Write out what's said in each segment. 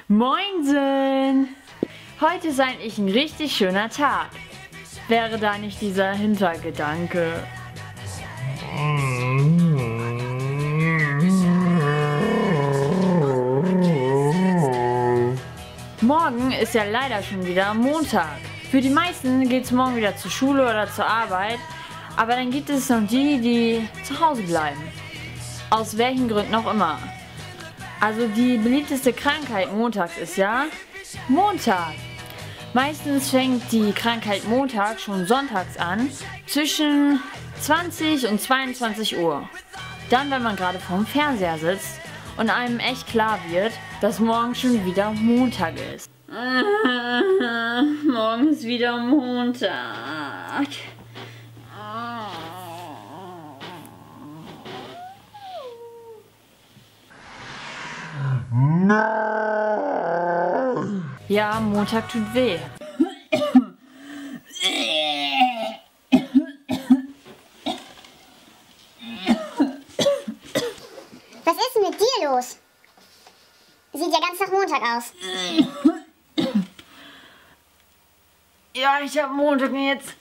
Moinsen! Heute ist eigentlich ein richtig schöner Tag. Wäre da nicht dieser Hintergedanke. Morgen ist ja leider schon wieder Montag. Für die meisten geht es morgen wieder zur Schule oder zur Arbeit, aber dann gibt es noch die, die zu Hause bleiben. Aus welchen Gründen auch immer. Also die beliebteste Krankheit montags ist ja Montag. Meistens fängt die Krankheit Montag schon sonntags an, zwischen 20 und 22 Uhr. Dann, wenn man gerade vorm Fernseher sitzt und einem echt klar wird, dass morgen schon wieder Montag ist. Morgen ist wieder Montag. Ja, Montag tut weh. Was ist denn mit dir los? Sieht ja ganz nach Montag aus. Ja, ich hab Montag jetzt.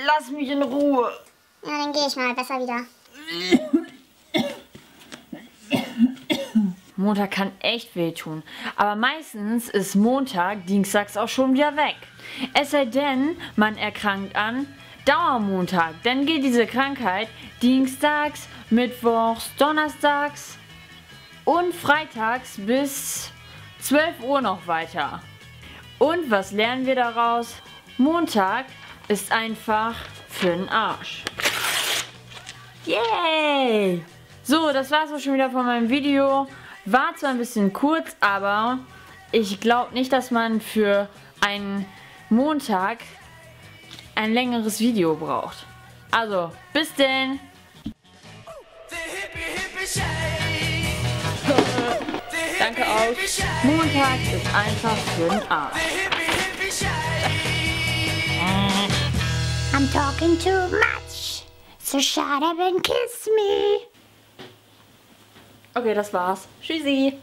Lass mich in Ruhe. Ja, dann gehe ich mal besser wieder. Montag kann echt wehtun, aber meistens ist Montag, dienstags auch schon wieder weg. Es sei denn, man erkrankt an Dauermontag, dann geht diese Krankheit dienstags, mittwochs, donnerstags und freitags bis 12 Uhr noch weiter. Und was lernen wir daraus? Montag ist einfach für den Arsch. Yay! So, das war's auch schon wieder von meinem Video. War zwar ein bisschen kurz, aber ich glaube nicht, dass man für einen Montag ein längeres Video braucht. Also, bis denn! Danke auch. Montag ist einfach für den Arsch. I'm talking too much, so shut up and kiss me. Okay, das war's. Tschüssi!